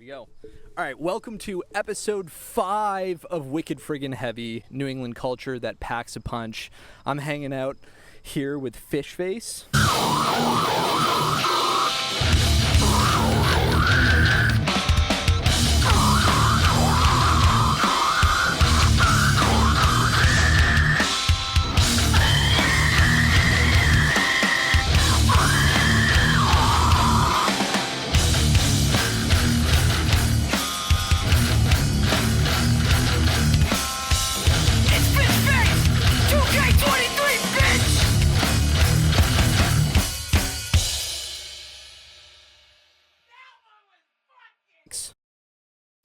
we go. All right, welcome to episode 5 of Wicked Friggin' Heavy, New England culture that packs a punch. I'm hanging out here with FISHFACE.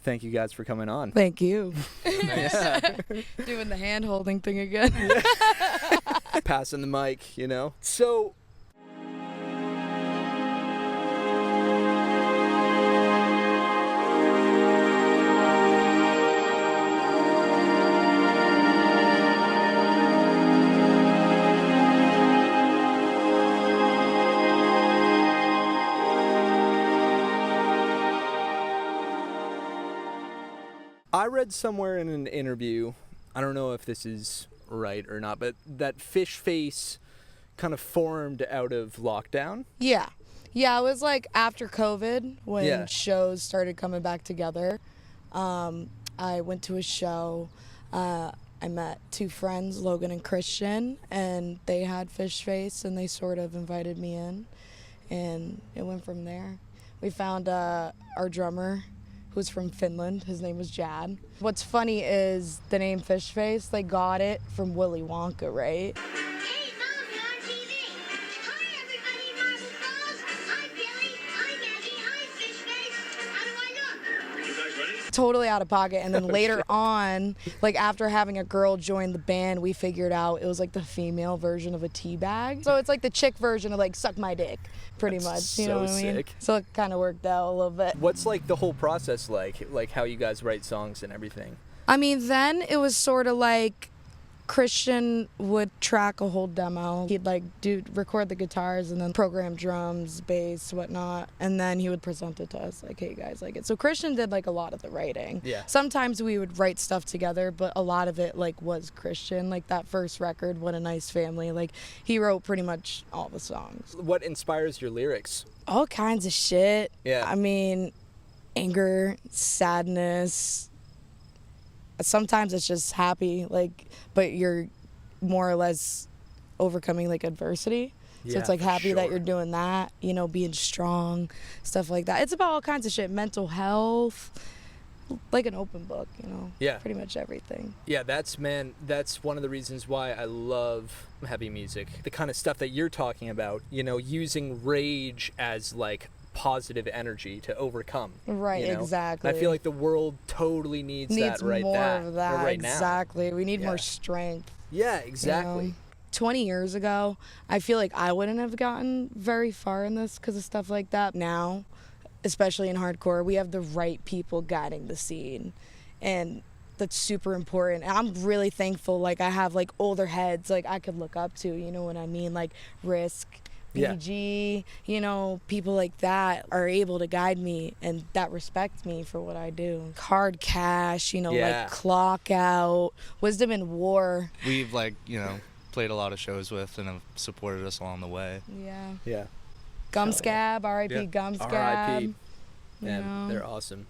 Thank you guys for coming on. Thank you. Yeah. Doing the hand-holding thing again. Passing the mic, you know. So I read somewhere in an interview, I don't know if this is right or not, but that FISHFACE kind of formed out of lockdown. Yeah. Yeah, it was like after COVID when Yeah. shows started coming back together. I went to a show. I met two friends, Logan and Christian, and they had FISHFACE, and they sort of invited me in, and it went from there. We found our drummer, who's from Finland. His name was Jad. What's funny is the name FISHFACE, they got it from Willy Wonka, right? Hey, Mom, you're on TV. Hi, everybody, Marble Falls. Hi, Billy. Hi, Maggie. Hi, FISHFACE. How do I look? You guys ready? Totally out of pocket. And then later on, like after having a girl join the band, we figured out it was like the female version of a tea bag. So it's like the chick version of like suck my dick, pretty That's much. You know what so I mean? sick. So it kind of worked out a little bit. What's like the whole process like how you guys write songs and everything? I mean, then it was sort of like Christian would track a whole demo. He'd like record the guitars and then program drums, bass, whatnot, and then he would present it to us like, hey, you guys like it. So Christian did like a lot of the writing. Yeah. Sometimes we would write stuff together, but a lot of it like was Christian. Like that first record, What a Nice Family, like he wrote pretty much all the songs. What inspires your lyrics? All kinds of shit. Yeah. I mean, anger, sadness. Sometimes it's just happy, like, but you're more or less overcoming like adversity. So Yeah, it's like for happy that sure. you're doing that, you know, being strong, stuff like that. It's about all kinds of shit, mental health, like an open book, you know. Yeah. Pretty much everything. Yeah, that's one of the reasons why I love heavy music. The kind of stuff that you're talking about, you know, using rage as like positive energy to overcome. Right, you know? exactly. And I feel like the world totally needs that right more there, of that. right now. Exactly. We need Yeah. more strength. Yeah, exactly. You know? 20 years ago, I feel like I wouldn't have gotten very far in this because of stuff like that. Now, especially in hardcore, we have the right people guiding the scene, and that's super important. And I'm really thankful, like I have like older heads like I could look up to, you know what I mean, like Risk, Yeah. BG, you know, people like that are able to guide me and that respect me for what I do. Hard Cash, you know, Yeah. like Clock Out, Wisdom in War. We've played a lot of shows with and have supported us along the way. Yeah. Yeah. Gumscab, R.I.P. Yeah. Gumscab. R.I.P. you Man, know. they're awesome.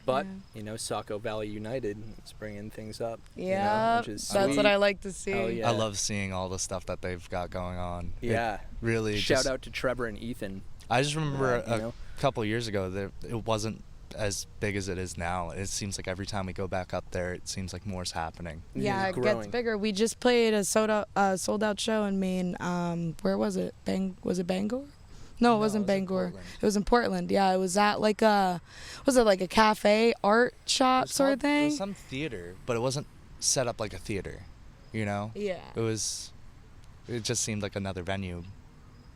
But, Yeah. you know, Saco Valley United is bringing things up. you know, Yeah, which is that's sweet. what I like to see. Hell yeah. I love seeing all the stuff that they've got going on. It Yeah. really Shout just, out to Trevor and Ethan. I just remember you know? a couple years ago that it wasn't as big as it is now. It seems like every time we go back up there, it seems like more's happening. Yeah, It's it growing. gets bigger. We just played a sold out show in Maine. Where was it? Was it Bangor? No, it wasn't it was in Bangor. Portland. It was in Portland. Yeah, it was at like was it like a cafe art shop sort of It thing? was some theater, but it wasn't set up like a theater, you know? Yeah. It just seemed like another venue.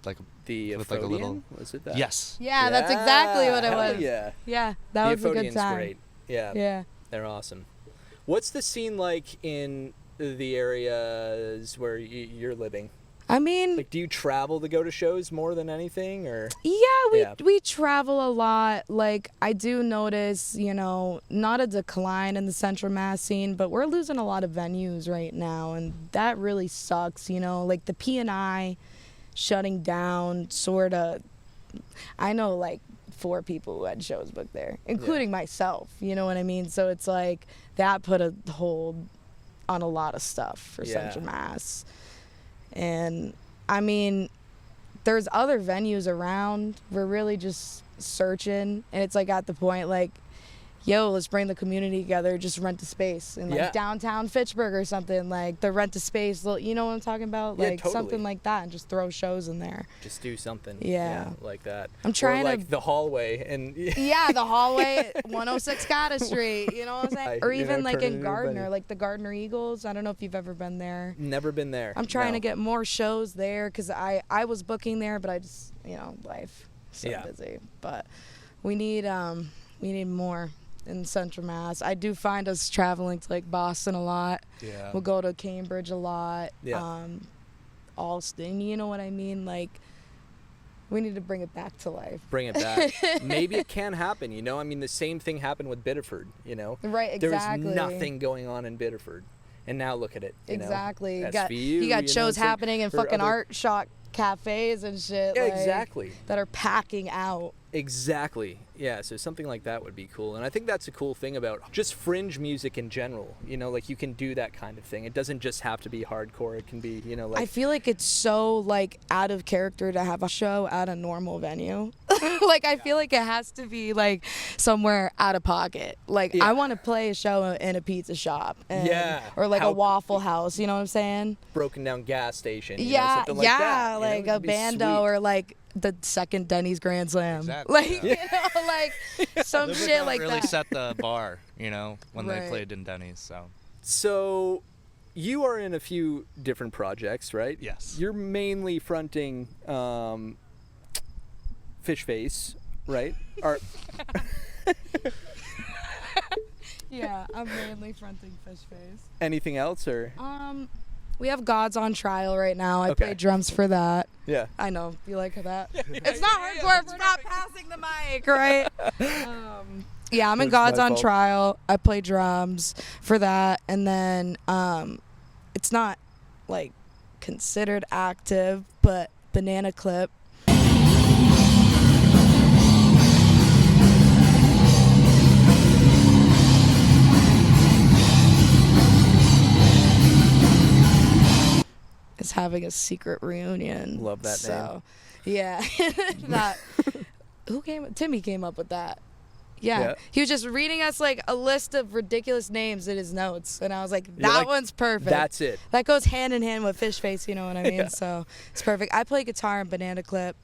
Like The with like a little Aphodian? Was it that? Yes. Yeah, that's exactly what it hell was. Yeah. Yeah, that The was a good Aphodian's time. great. Yeah. Yeah. They're awesome. What's the scene like in the areas where you're living? I mean, Like, do you travel to go to shows more than anything, or? yeah, we travel a lot. Like, I do notice, you know, not a decline in the Central Mass scene, but we're losing a lot of venues right now, and that really sucks, you know? Like, the P&I shutting down, sort of. I know, like, 4 people who had shows booked there, including myself, you know what I mean? So it's like, that put a hold on a lot of stuff for Central Mass. And I mean, there's other venues around. We're really just searching, and it's like at the point like, yo, let's bring the community together, just rent a space in like downtown Fitchburg or something, like the rent a space, you know what I'm talking about? Like something like that, and just throw shows in there. Just do something. Yeah. Like that. I'm trying or like to the hallway and yeah, the hallway at 106 Goddess Street, you know what I'm saying? Or even like in Gardner, venue. like the Gardner Eagles. I don't know if you've ever been there. Never been there. I'm trying to get more shows there because I was booking there, but I just, you know, life so busy. But we need more in Central Mass. I do find us traveling to like Boston a lot. Yeah. We'll go to Cambridge a lot. Yeah. Alston, you know what I mean? Like, we need to bring it back to life. Bring it back. Maybe it can happen, you know? I mean, the same thing happened with Biddeford, you know? Right, exactly. There was nothing going on in Biddeford. And now look at it. Exactly. You got you got shows happening in fucking art shock cafes and shit. Yeah, like, exactly. That are packing out. Exactly. Yeah, so something like that would be cool. And I think that's a cool thing about just fringe music in general. You know, like you can do that kind of thing. It doesn't just have to be hardcore. It can be, you know, like... I feel like it's so, like, out of character to have a show at a normal venue. Like, I feel like it has to be, like, somewhere out of pocket. Like, I want to play a show in a pizza shop. And, or, like, a Waffle House, you know what I'm saying? Broken down gas station. You know, Yeah, something like that, like you know? a bando or, like, the second Denny's Grand Slam. Exactly, like, you know, like, some shit like really that. set the bar, you know, when they played in Denny's, so. So... You are in a few different projects, right? Yes. You're mainly fronting FISHFACE, right? Yeah, I'm mainly fronting FISHFACE. Anything else, or? We have Gods on Trial right now. I Okay. play drums for that. Yeah. I know. You like that? It's not hardcore if we're not passing the mic, right? Yeah, I'm in That's Gods my on fault. Trial. I play drums for that. And then it's not, like, considered active, but Banana Clip. Is having a secret reunion. Love that name. Yeah. Timmy came up with that. Yeah. He was just reading us like a list of ridiculous names in his notes, and I was like, that one's perfect. That's it. That goes hand in hand with FISHFACE, you know what I mean? So it's perfect. I play guitar in Banana Clip.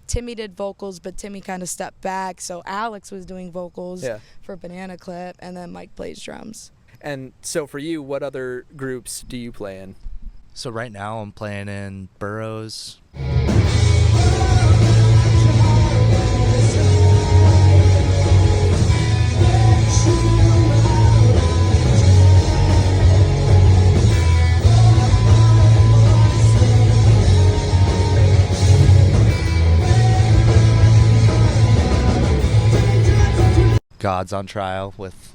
Timmy did vocals, but Timmy kind of stepped back, so Alex was doing vocals for Banana Clip, and then Mike plays drums. And so for you, what other groups do you play in? So right now I'm playing in Burroughs. God's on Trial with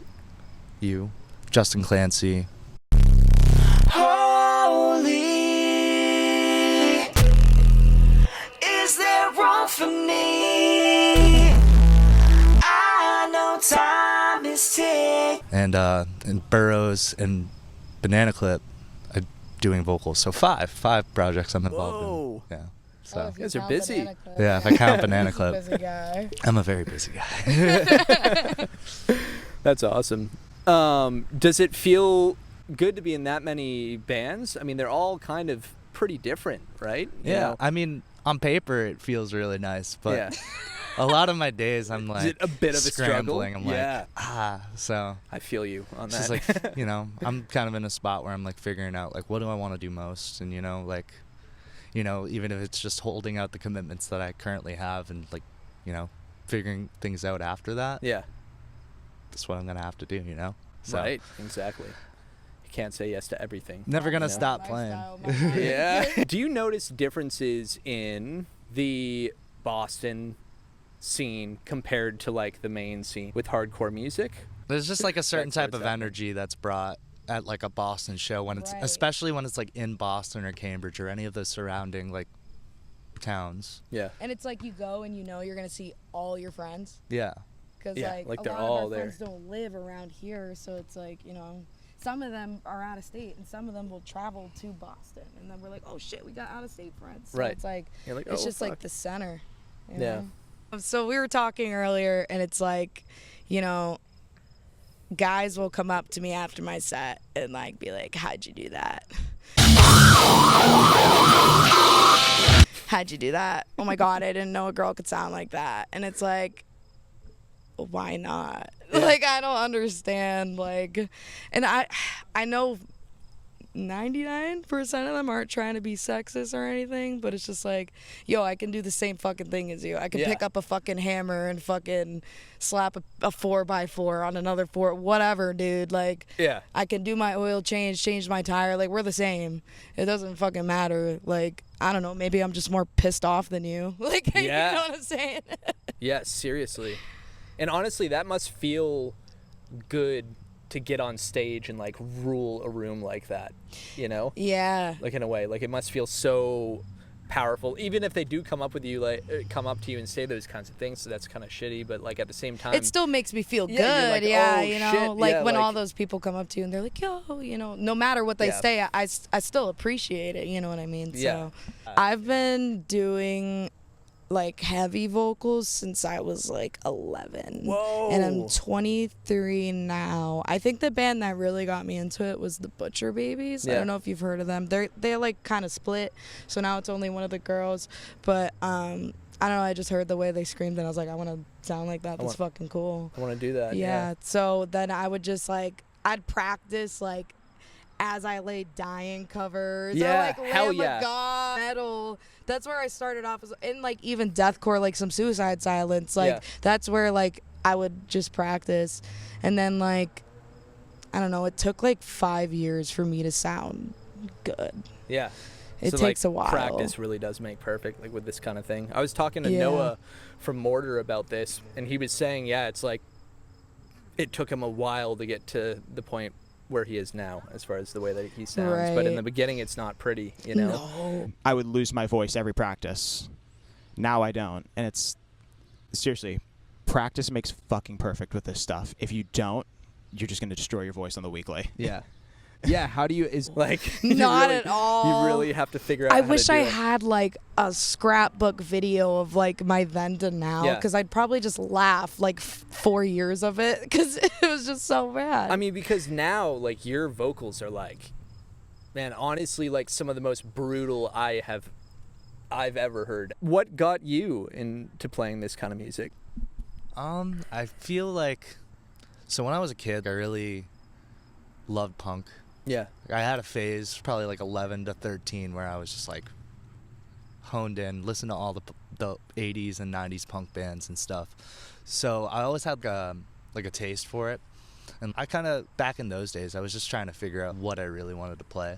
you, Justin Clancy. For me, I know time is ticking. And Burroughs and Banana Clip, I'm doing vocals. So five projects I'm involved in. Yeah. So you guys are busy. Yeah, if I count Banana Clip, Busy guy. I'm a very busy guy. That's awesome. Does it feel good to be in that many bands? I mean, they're all kind of pretty different, right? You know? I mean, on paper it feels really nice, but a lot of my days I'm like, is it a bit of a scrambling. struggle? I'm like, so I feel you on it's that. just like, you know, I'm kind of in a spot where I'm like figuring out like, what do I want to do most? And, you know, like, you know, even if it's just holding out the commitments that I currently have and like, you know, figuring things out after that. Yeah. That's what I'm going to have to do, you know? So. Right, exactly. can't say yes to everything. Never gonna you know? stop playing. Lifestyle, my life. Yeah. Do you notice differences in the Boston scene compared to like the main scene with hardcore music? There's just like a certain That's where type it's of at. energy that's brought at like a Boston show when it's, Right. especially when it's like in Boston or Cambridge or any of the surrounding like towns. Yeah. And it's like you go and you know you're gonna see all your friends. Yeah. Because Yeah, like a they're lot all of our there. friends don't live around here, so it's like, you know, some of them are out of state and some of them will travel to Boston, and then we're like, oh shit, we got out of state friends. So Right. it's like, You're like, it's oh, just fuck. like the center. You Yeah. know? So we were talking earlier, and it's like, you know, guys will come up to me after my set and like be like, how'd you do that? How'd you do that? Oh my God, I didn't know a girl could sound like that. And it's like, why not? Yeah. Like, I don't understand. Like, and I know 99% of them aren't trying to be sexist or anything, but it's just like, yo, I can do the same fucking thing as you. I can Yeah. pick up a fucking hammer and fucking slap a 4x4 on another 4, whatever, dude. Like, Yeah. I can do my oil change my tire. Like, we're the same. It doesn't fucking matter. Like, I don't know. Maybe I'm just more pissed off than you. Like, Yeah. you know what I'm saying? Yeah, seriously. And honestly, that must feel good to get on stage and like rule a room like that, you know? Yeah. Like in a way, like it must feel so powerful, even if they do come up to you and say those kinds of things. So that's kind of shitty, but like at the same time, It still makes me feel Yeah, you're good. like, Yeah, oh, you know, shit, like yeah, when all like- those people come up to you and they're like, yo, you know, no matter what they Yeah. say, I still appreciate it. You know what I mean? Yeah. So I've been doing like heavy vocals since I was like 11. Whoa. And I'm 23 now. I think the band that really got me into it was the Butcher Babies. I Yeah. don't know if you've heard of them. They're like kind of split. So now it's only one of the girls. But I don't know. I just heard the way they screamed and I was like, I want to sound like that. That's fucking cool. I want to do that. Yeah. So then I would just like, I'd practice like As I Lay Dying covers. Yeah, Or like hell Lamb yeah. of God metal. That's where I started off. In like even deathcore, like some Suicide Silence. Like Yeah. that's where like I would just practice. And then like, I don't know, it took like 5 years for me to sound good. Yeah. It So, takes like, a while. Practice really does make perfect, like with this kind of thing. I was talking to Yeah. Noah from Mortar about this, and he was saying, yeah, it's like it took him a while to get to the point where he is now, as far as the way that he sounds. But in Right. the beginning, it's not pretty, you know? No. I would lose my voice every practice. Now I don't. And it's seriously, practice makes fucking perfect with this stuff. If you don't, you're just going to destroy your voice on the weekly. Yeah. Yeah, how do you is Like you Not really- at all. You really have to figure out. I how to wish do I it. had like a scrapbook video of like my then to now, Yeah. because I'd probably just laugh like 4 years of it because it was just so bad. I mean, because now, like, your vocals are like, man, honestly, like some of the most brutal I've ever heard. What got you into playing this kind of music? I feel like, so when I was a kid, I really loved punk. Yeah. I had a phase, probably like 11 to 13, where I was just like honed in, listened to all the 80s and 90s punk bands and stuff. So I always had like a taste for it. And I kind of, back in those days, I was just trying to figure out what I really wanted to play.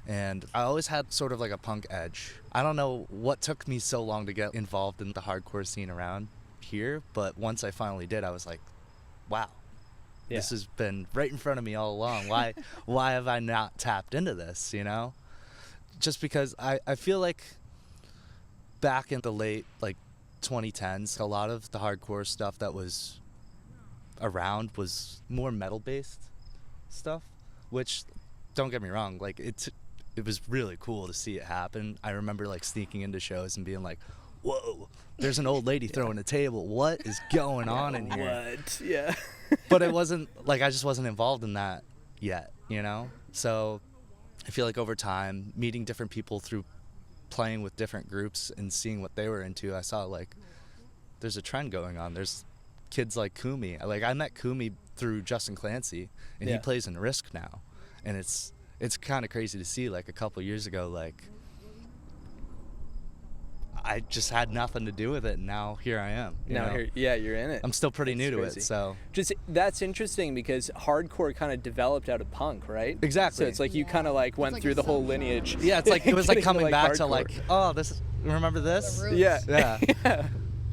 And I always had sort of like a punk edge. I don't know what took me so long to get involved in the hardcore scene around here, but once I finally did, I was like, wow. Yeah. This has been right in front of me all along. Why have I not tapped into this, you know? Just because I feel like back in the late, like, 2010s, a lot of the hardcore stuff that was around was more metal-based stuff, which, don't get me wrong, like, it was really cool to see it happen. I remember, like, sneaking into shows and being like, whoa, there's an old lady throwing a table. What is going on in here? What? Yeah. But it wasn't like, I just wasn't involved in that yet, you know? So I feel like over time, meeting different people through playing with different groups and seeing what they were into, I saw like there's a trend going on. There's kids like Kumi. Like, I met Kumi through Justin Clancy, and Yeah. he plays in Risk now. And it's kind of crazy to see, like, a couple years ago, like, I just had nothing to do with it, and now here I am. You know? You're in it. I'm still pretty That's new to crazy. it, so. That's interesting because hardcore kind of developed out of punk, right? Exactly. So it's like you kind of like went like through a the whole subgenre. lineage. Yeah, it's like it was like Getting coming back to hardcore. like, oh, this is, remember this? roots. Yeah. Yeah. Yeah.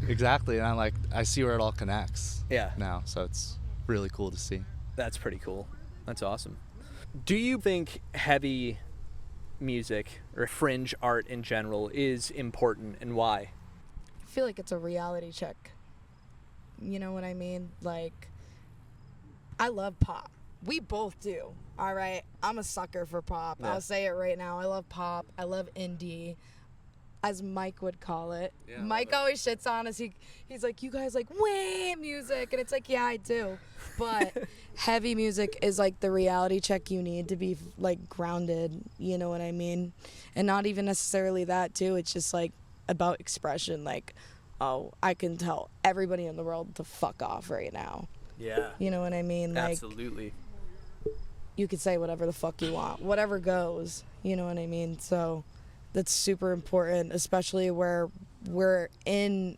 Exactly, and I'm like, I see where it all connects. Yeah. Now, so it's really cool to see. That's pretty cool. That's awesome. Do you think heavy music or fringe art in general is important, and why? I feel like it's a reality check. You know what I mean? Like, I love pop. We both do. All right. I'm a sucker for pop. Yeah. I'll say it right now. I love pop. I love indie, as Mike would call it. Yeah, Mike always shits on us. He's like, you guys like wham music, and it's like, yeah, I do. But heavy music is like the reality check you need to be like grounded. You know what I mean? And not even necessarily that too. It's just like about expression. Like, oh, I can tell everybody in the world to fuck off right now. Yeah. You know what I mean? Like, Absolutely. you could say whatever the fuck you want, whatever goes. You know what I mean? So that's super important, especially where we're in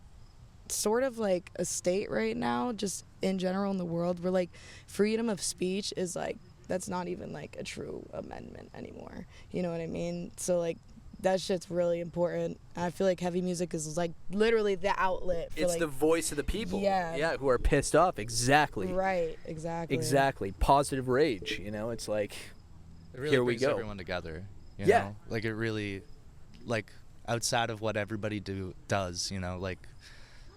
sort of like a state right now, just in general in the world, where like freedom of speech is like, that's not even like a true amendment anymore. You know what I mean? So like that shit's really important. I feel like heavy music is like literally the outlet for It's like, the voice of the people. Yeah. Yeah, who are pissed off. Exactly. right, exactly. Exactly. Positive rage, you know? It's like, It really here we brings go. everyone together. You Yeah. know? Like it really, like outside of what everybody does, you know, like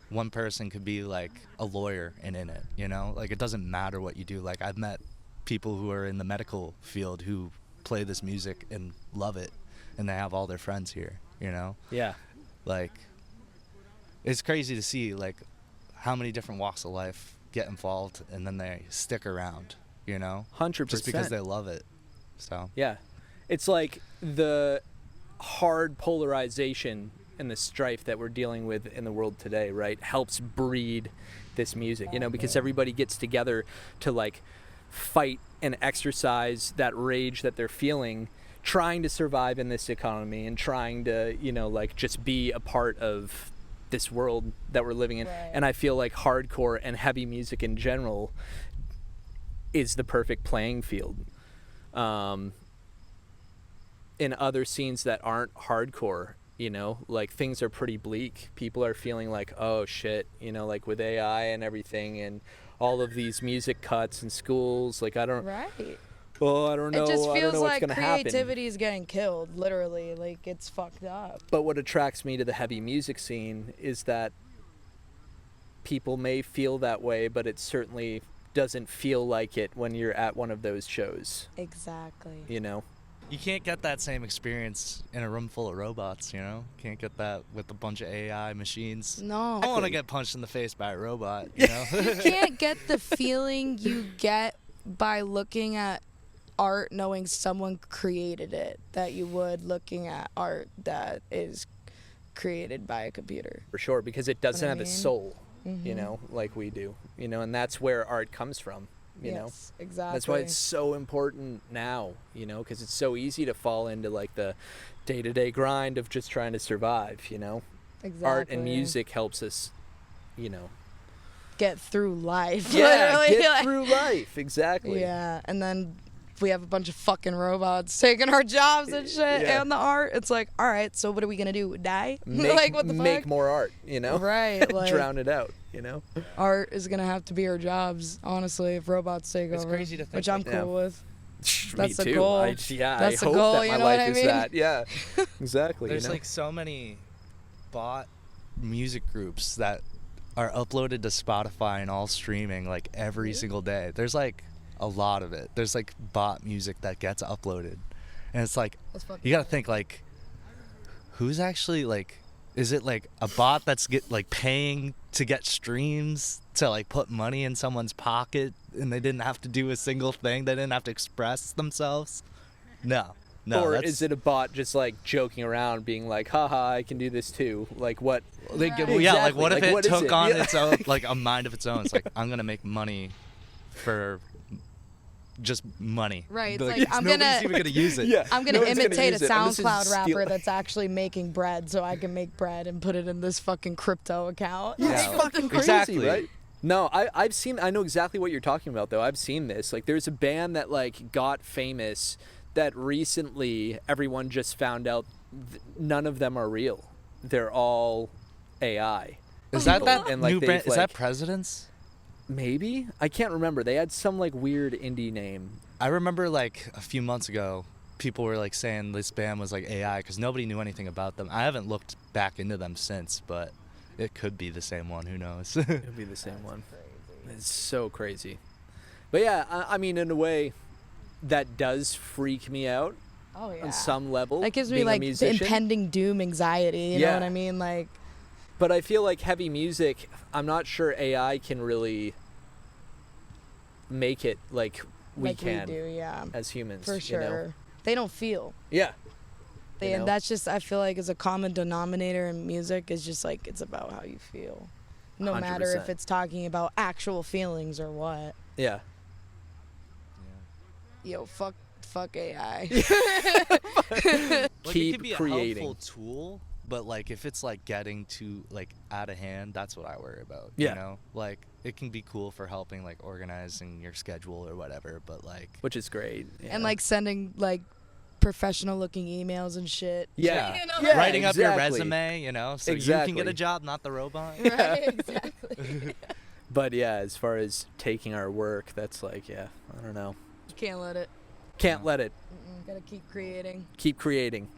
one person could be like a lawyer and in it, you know? Like it doesn't matter what you do. Like I've met people who are in the medical field who play this music and love it, and they have all their friends here, you know? yeah. Like it's crazy to see like how many different walks of life get involved and then they stick around, you know? 100%. Just because they love it. So Yeah. It's like the hard polarization and the strife that we're dealing with in the world today, right, helps breed this music, you know, because everybody gets together to like fight and exercise that rage that they're feeling, trying to survive in this economy and trying to, you know, like just be a part of this world that we're living in. Right. And I feel like hardcore and heavy music in general is the perfect playing field. In other scenes that aren't hardcore, you know, like things are pretty bleak. People are feeling like, oh shit, you know, like with AI and everything and all of these music cuts in schools, like I don't Right. know. I don't It just know feels what's like gonna happen. creativity is getting killed, literally. Like, it's fucked up. But what attracts me to the heavy music scene is that people may feel that way, but it certainly doesn't feel like it when you're at one of those shows, Exactly. you know? you can't get that same experience in a room full of robots, you know? Can't get that with a bunch of AI machines. No. I want to get punched in the face by a robot, you know? You can't get the feeling you get by looking at art knowing someone created it that you would looking at art that is created by a computer. For sure, because it doesn't I have a mean? soul, you Mhm. know, like we do, you know, and that's where art comes from, you know? Yes, exactly. That's why it's so important now, you know, because it's so easy to fall into like the day-to-day grind of just trying to survive, you know? exactly. Art and music helps us, you know. get through life. Yeah, literally. get Like- through life, exactly. Yeah, and then we have a bunch of fucking robots taking our jobs and shit Yeah. and the art. It's like, all right, so what are we gonna do? Die? Make, like, what the make fuck? more art, you know? Right, like Drown it out, you know? art is gonna have to be our jobs, honestly, if robots take It's over. crazy to think which I'm like cool that. with. Me That's the too. goal. I That's I the hope goal, that you my know what life I is mean? that. Yeah, exactly. There's you know? like so many bot music groups that are uploaded to Spotify and all streaming like every single day. There's like a lot of it. There's like bot music that gets uploaded. And it's like, That's fucking you got to think like, who's actually like, is it like a bot that's like paying to get streams to like put money in someone's pocket and they didn't have to do a single thing? They didn't have to express themselves? No. or that's- is it a bot just like joking around, being like, haha, I can do this too? Like what? Like, Right. yeah, like Exactly. what if Like, it what is took it? on Yeah. its own, like a mind of its own? It's like, I'm gonna make money for just money. Right, it's Like, like, I'm nobody's gonna- even gonna use it. Yeah. I'm gonna No one's gonna imitate a use it. I'm just gonna SoundCloud steal- rapper that's actually making bread, so I can make bread and put it in this fucking crypto account. It's Yeah. fucking crazy, Exactly. right? No, I know exactly what you're talking about though. I've seen this. Like there's a band that like got famous that recently everyone just found out none of them are real. They're all AI. Is that that And, like, new they've, brand? Is that like- Presidents? Maybe? I can't remember. They had some like weird indie name. I remember like a few months ago, people were like saying this band was like AI because nobody knew anything about them. I haven't looked back into them since, but it could be the same one. Who knows? It'll be the same one. It's so crazy. But yeah, I mean, in a way, that does freak me out Oh yeah. on some level. That gives me being a like the musician. impending doom anxiety. You know Yeah. what I mean? Like, But I feel like heavy music, I'm not sure AI can really make it like we like can we do, yeah, as humans. for sure. You know? They don't feel. Yeah. They, You know? and that's just, I feel like, is a common denominator in music. Is just like it's about how you feel, no matter if 100%. it's talking about actual feelings or what. Yeah. Yo, fuck AI. Like, Keep it could be a creating. helpful tool, but like if it's like getting to like out of hand, that's what I worry about. Yeah. You know, like it can be cool for helping like organizing your schedule or whatever, but like Which is great. Yeah. And like sending like professional looking emails and shit. Yeah. You know? Yeah, writing up your exactly. resume, you know, so you Exactly. can get a job, not the robot. Right, exactly. But yeah, as far as taking our work, that's like, yeah, I don't know. Can't let it. Can't let it. Gotta keep creating. Keep creating.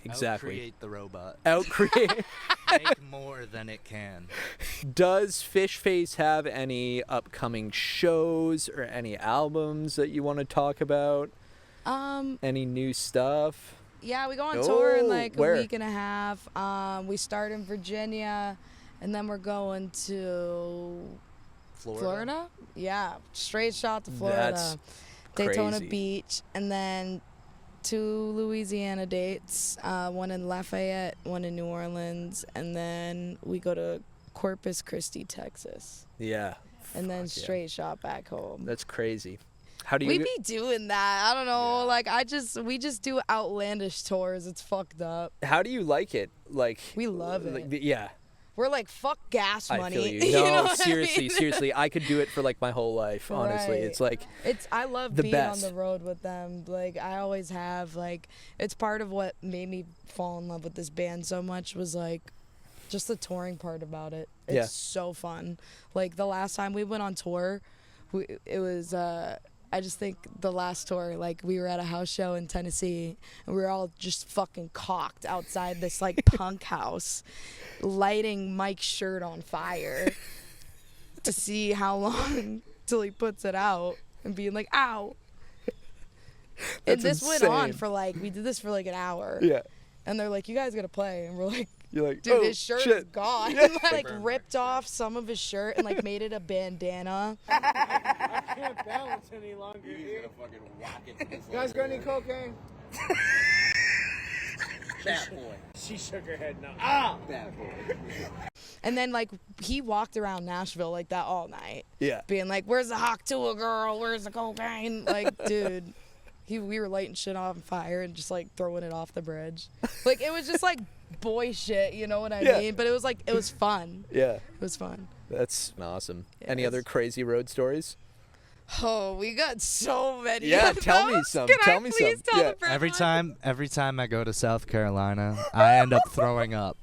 Exactly. Create the robot. Outcreate. Make more than it can. Does FISHFACE have any upcoming shows or any albums that you want to talk about? Any new stuff? Yeah, we go on tour in Oh, like where? a week and a half. We start in Virginia, and then we're going to Florida. Yeah, straight shot to Florida. That's Daytona crazy. Beach, and then 2 Louisiana dates, one in Lafayette, one in New Orleans, and then we go to Corpus Christi, Texas, Yeah. and then Fuck yeah. straight shot back home. That's crazy. How do you We be doing that. I don't know. Like we just do outlandish tours. It's fucked up. How do you like it? Like We love it. Yeah. We're like, fuck gas I money. feel you. No, know what I seriously, mean? seriously. I could do it for like my whole life, honestly. Right. It's like I love the being best. on the road with them. Like I always have. Like it's part of what made me fall in love with this band so much was like just the touring part about it. It's Yeah. so fun. Like the last time we went on tour, it was I just think the last tour, like we were at a house show in Tennessee and we were all just fucking cocked outside this like punk house, lighting Mike's shirt on fire to see how long till he puts it out and being like, ow. And That's this went on insane. for like, we did this for like an hour. yeah. And they're like, you guys gotta play. And we're like, You're like, dude, oh, his shirt is shit. gone. Like ripped off some of his shirt and like made it a bandana. Can't balance any longer. You guys got any cocaine? Bad boy. She shook her head no. Ah! Bad boy. And then like he walked around Nashville like that all night, Yeah. being like, "Where's the Hawktua girl? Where's the cocaine?" Like, dude, we were lighting shit on fire and just like throwing it off the bridge. Like it was just like boy shit, you know what I Yeah. mean? But it was like it was fun. Yeah. It was fun. That's awesome. Yeah, Any other it's- crazy road stories? Oh, we got so many. Yeah, of tell me those. some. Can Tell I me please some. tell Yeah. the first Every time I go to South Carolina, I end up throwing up.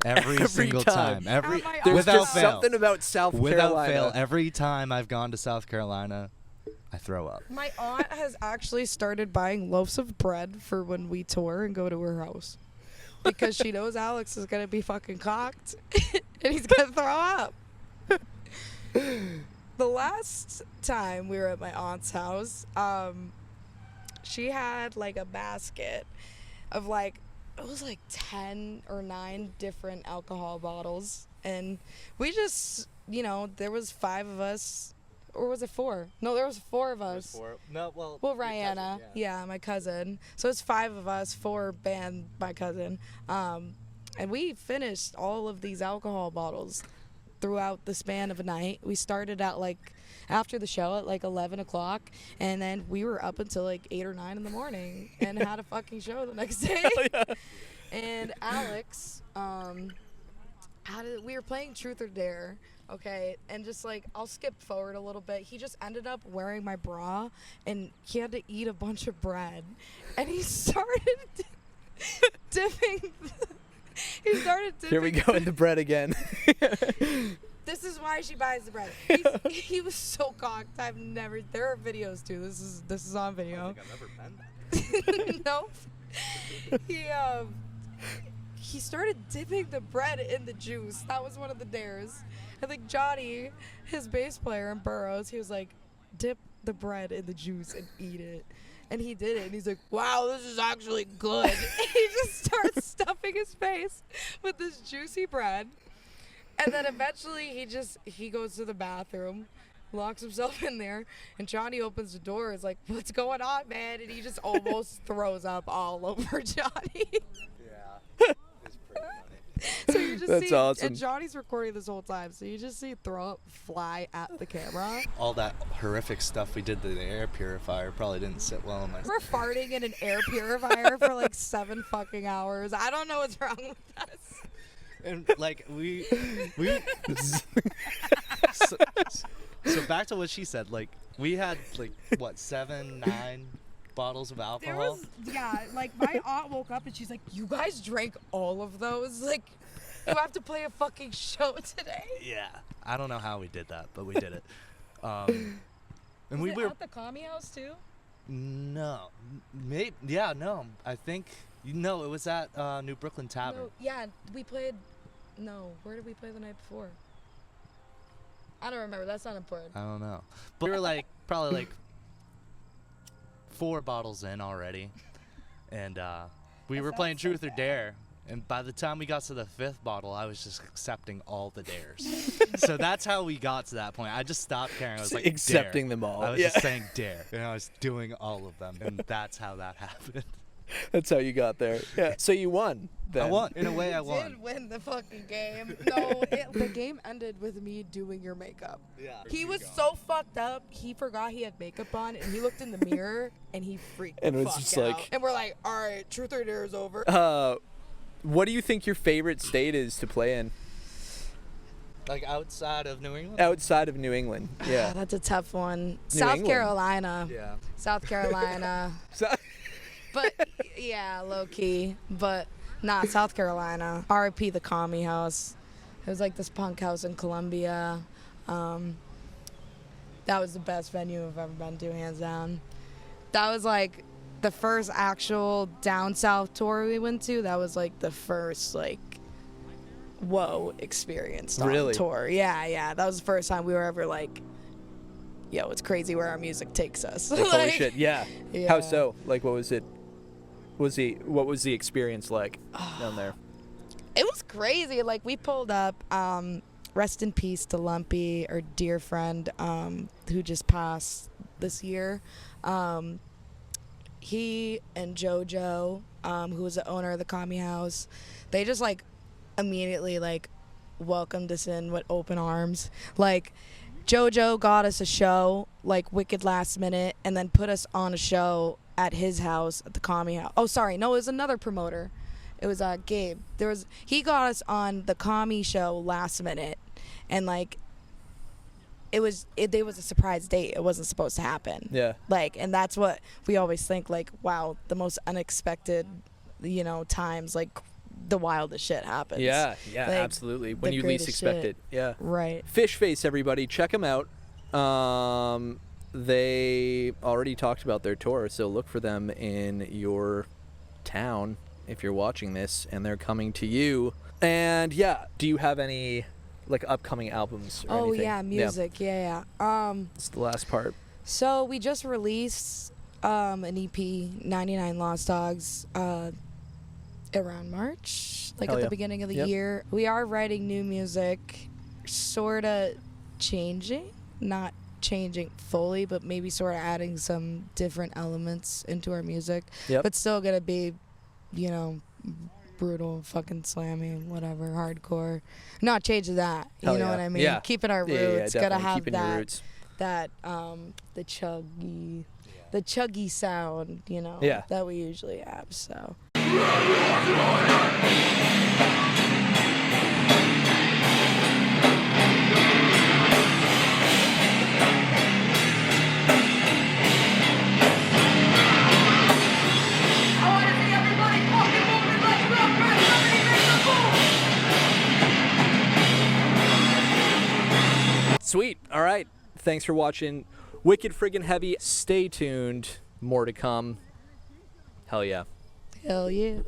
Every single time. time. Every Oh my There's without just fail. something about South Without Carolina. fail, every time I've gone to South Carolina, I throw up. My aunt has actually started buying loaves of bread for when we tour and go to her house. Because she knows Alex is going to be fucking cocked and he's going to throw up. The last time we were at my aunt's house, she had like a basket of like, it was like 10 or 9 different alcohol bottles. And we just, you know, there was 5 of us. Or was it 4? No, there was 4 of us. No, well. Well, Rihanna, yeah, my cousin. So it's 5 of us, 4 band, my cousin. And we finished all of these alcohol bottles throughout the span of a night. We started at like after the show at like 11 o'clock, and then we were up until like 8 or 9 in the morning and had a fucking show the next day. And Alex, we were playing Truth or Dare, okay, and just like I'll skip forward a little bit. He just ended up wearing my bra, and he had to eat a bunch of bread, and he started dipping. He started dipping. Here we go in the bread again. This is why she buys the bread. He was so cocked. I've never. There are videos too. This is on video. I don't think I've ever been that. No. He started dipping the bread in the juice. That was one of the dares. I think Johnny, his bass player in Burroughs, he was like, dip the bread in the juice and eat it. And he did it, and he's like, wow, this is actually good. He just starts stuffing his face with this juicy bread. And then eventually he goes to the bathroom, locks himself in there, and Johnny opens the door, is like, what's going on, man? And he just almost throws up all over Johnny. Yeah. It's pretty funny. So you just That's see, awesome. and Johnny's recording this whole time, so you just see throw up fly at the camera. All that horrific stuff we did to the air purifier probably didn't sit well in my. We're farting in an air purifier for like 7 fucking hours. I don't know what's wrong with us. And like we so back to what she said, like we had like what 7, 9 bottles of alcohol. Like my aunt woke up and she's like, you guys drank all of those? Like, you have to play a fucking show today? Yeah, I don't know how we did that, but we did it. And Was we it were at the commie house too? no, maybe no. I think it was at New Brooklyn Tavern. No, yeah, we played. No, where did we play the night before? I don't remember. That's not important. I don't know, but we were like probably like 4 bottles in already, and we were playing Truth or Dare. And by the time we got to the 5th bottle, I was just accepting all the dares. So that's how we got to that point. I just stopped caring. I was like, accepting dare. them all. I was Yeah. just saying dare, and I was doing all of them, and that's how that happened. That's how you got there. Yeah. So you won. Then. I won. In a way, I Did won. win the fucking game. No, the game ended with me doing your makeup. Yeah. He was so fucked up. He forgot he had makeup on, and he looked in the mirror, and he freaked And the it was fuck just out. like- And we're like, all right, Truth or Dare is over. What do you think your favorite state is to play in? Like outside of New England? Outside of New England. Yeah. That's a tough one. South England. Carolina. Yeah. South Carolina. So- But yeah, low key. But nah, South Carolina. RIP the commie house. It was like this punk house in Columbia. That was the best venue I've ever been to, hands down. That was like the first actual down south tour we went to. That was like the first like whoa experience on Really? tour. Yeah. That was the first time we were ever like, yo, it's crazy where our music takes us. Like, holy shit, yeah. Yeah. How so? Like, what was it? What was the experience like down there? It was crazy. Like, we pulled up, rest in peace to Lumpy, our dear friend, who just passed this year. He and JoJo, who was the owner of the commie house, they just like immediately like welcomed us in with open arms. Like, JoJo got us a show like wicked last minute, and then put us on a show at his house at the commie house. Oh, sorry, no, it was another promoter. It was Gabe. He got us on the commie show last minute, and like it was a surprise date. It wasn't supposed to happen. Yeah. Like, and that's what we always think, like, wow, the most unexpected, times, like the wildest shit happens. Yeah, Like, absolutely. When the you least greatest expect shit. it. Yeah. Right. FISHFACE, everybody, check them out. They already talked about their tour, so look for them in your town if you're watching this and they're coming to you. And yeah, do you have any like upcoming albums or Oh anything? yeah, music. Yeah. It's the last part. So we just released an EP, 99 Lost Dogs, around March, like Hell at yeah. the beginning of the Yep. year. We are writing new music, sort of changing, not changing fully, but maybe sort of adding some different elements into our music. Yep. But still gonna be, brutal, fucking slammy, whatever, hardcore. Not changing that. Hell You know yeah. what I mean? Yeah. Keeping our Yeah, roots. Gotta definitely. have Keeping your that. roots. That the chuggy sound, you know, Yeah. that we usually have. So. Sweet. All right. Thanks for watching Wicked Friggin' Heavy. Stay tuned. More to come. Hell yeah. Hell yeah.